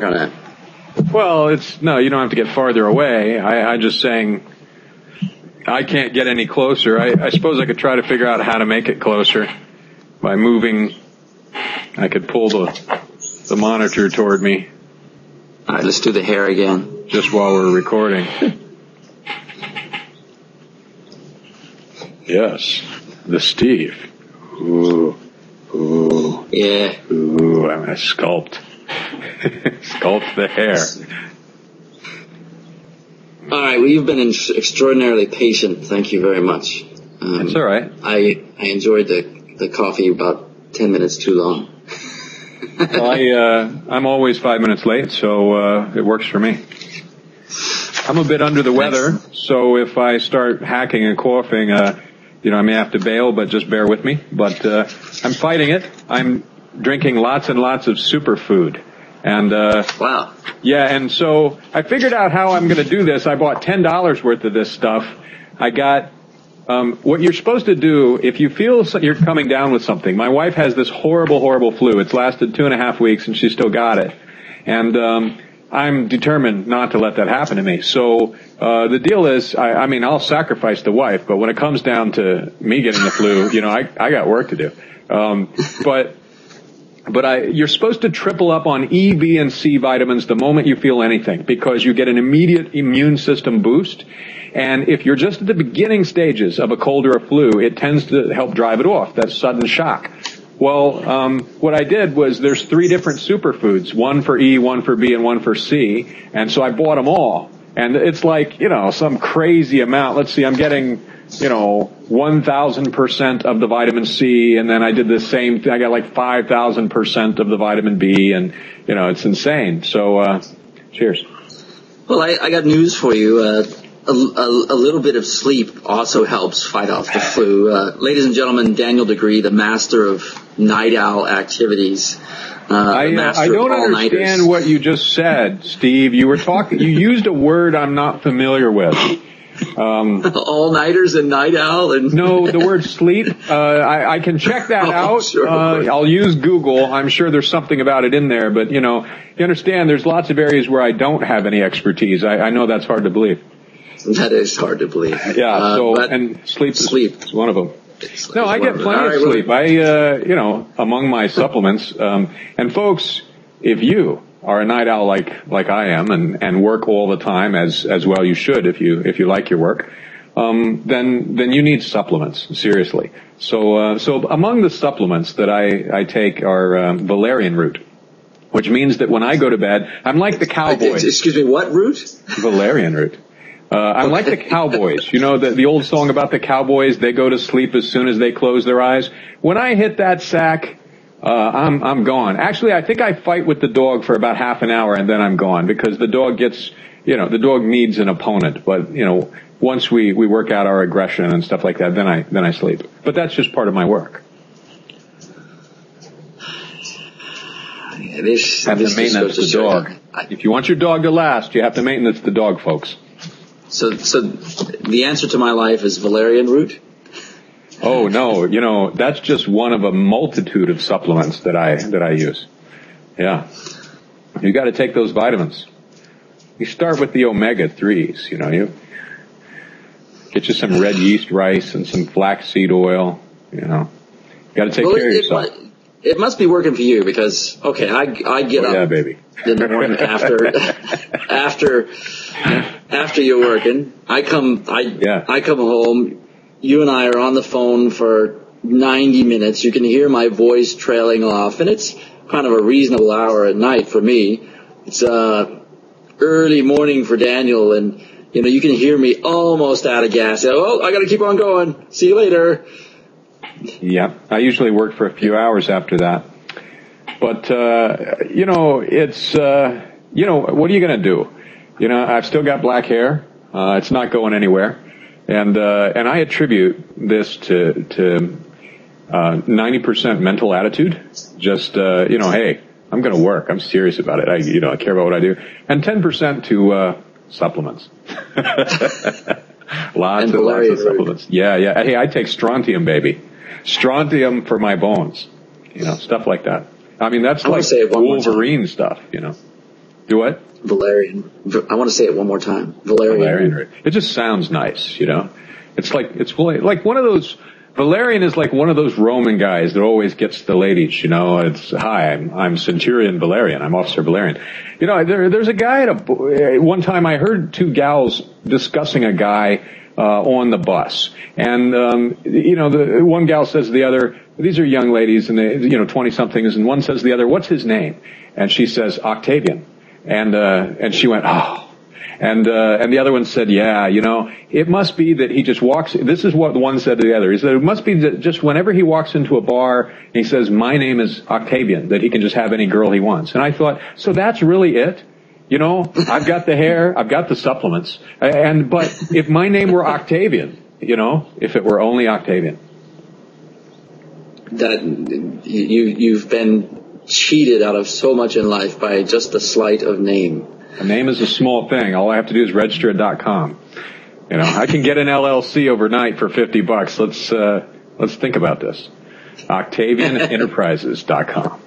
on that? Well, no, you don't have to get farther away. I'm just saying I can't get any closer. I suppose I could try to figure out how to make it closer by moving. I could pull the monitor toward me. All right, let's do the hair again. Just while we're recording. Yes, the Steve. Ooh. Yeah. Ooh, I'm going to sculpt the hair. All right, well, you've been extraordinarily patient. Thank you very much. That's all right. I enjoyed the coffee about 10 minutes too long. Well, I'm always 5 minutes late, so it works for me. I'm a bit under the weather, so if I start hacking and coughing, I may have to bail, but just bear with me. But I'm fighting it. I'm drinking lots and lots of superfood. And wow. Yeah, and so I figured out how I'm going to do this. I bought $10 worth of this stuff. I got what you're supposed to do if you feel you're coming down with something. My wife has this horrible, horrible flu. It's lasted 2.5 weeks, and she still got it. And I'm determined not to let that happen to me. So the deal is, I'll sacrifice the wife, but when it comes down to me getting the flu, I got work to do. But you're supposed to triple up on E, B, and C vitamins the moment you feel anything, because you get an immediate immune system boost. And if you're just at the beginning stages of a cold or a flu, it tends to help drive it off, that sudden shock. Well, what I did was there's 3 different superfoods, one for E, one for B, and one for C. And so I bought them all. And it's like, some crazy amount. Let's see, I'm getting, 1,000% of the vitamin C, and then I did the same thing. I got like 5,000% of the vitamin B, and, it's insane. So, cheers. Well, I got news for you. A little bit of sleep also helps fight off the flu. Ladies and gentlemen, Daniel DiGriz, the master of night owl activities. I don't understand what you just said, Steve. You used a word I'm not familiar with. All-nighters and night owl and no, the word sleep. I can check that out. Sure. I'll use Google. I'm sure there's something about it in there, but you understand there's lots of areas where I don't have any expertise. I know that's hard to believe. That is hard to believe. Yeah. And sleep is one of them. No, I get plenty of sleep. Among my supplements. And folks, if you are a night owl like I am and work all the time as well you should if you like your work, then you need supplements, seriously. So among the supplements that I take are valerian root, which means that when I go to bed, I'm like the cowboys. Excuse me, what root? Valerian root. I'm like the cowboys. The old song about the cowboys, they go to sleep as soon as they close their eyes. When I hit that sack, I'm gone. Actually, I think I fight with the dog for about half an hour and then I'm gone, because the dog the dog needs an opponent. But, once we work out our aggression and stuff like that, then I sleep. But that's just part of my work. Have to maintenance the dog. If you want your dog to last, you have to maintenance the dog, folks. So the answer to my life is valerian root? Oh, no, that's just one of a multitude of supplements that I use. Yeah. You got to take those vitamins. You start with the omega-3s, you get you some red yeast rice and some flaxseed oil, you got to take care of yourself. It must be working for you because, okay, I get up yeah, baby. in the morning after you're working. I come home. You and I are on the phone for 90 minutes. You can hear my voice trailing off, and it's kind of a reasonable hour at night for me. It's early morning for Daniel, and you can hear me almost out of gas. Oh, I got to keep on going. See you later. Yeah, I usually work for a few hours after that. But it's what are you going to do? I've still got black hair. It's not going anywhere. And I attribute this to 90% mental attitude. Just, hey, I'm going to work. I'm serious about it. I care about what I do. And 10% to, supplements. lots of supplements. Yeah. Hey, I take strontium, baby. Strontium for my bones. Stuff like that. I mean, that's like Wolverine stuff, Do what? Valerian. I want to say it one more time. Valerian. It just sounds nice, you know. It's like one of those. Valerian is like one of those Roman guys that always gets the ladies, you know. It's, hi, I'm Centurion Valerian. I'm Officer Valerian. You know, there's a guy one time I heard two gals discussing a guy, on the bus. And, you know, the one gal says to the other, these are young ladies and they, you know, 20 somethings. And one says to the other, what's his name? And she says, Octavian. And she went, oh. And the other one said, yeah, you know, it must be that he just walks, this is what the one said to the other. He said, it must be that just whenever he walks into a bar, he says, my name is Octavian, that he can just have any girl he wants. And I thought, so that's really it? You know, I've got the hair, I've got the supplements, but if my name were Octavian, you know, if it were only Octavian. That, you've been cheated out of so much in life by just the slight of name. A name is a small thing. All I have to do is register at .com. You know, I can get an LLC overnight for $50. Let's think about this. OctavianEnterprises.com.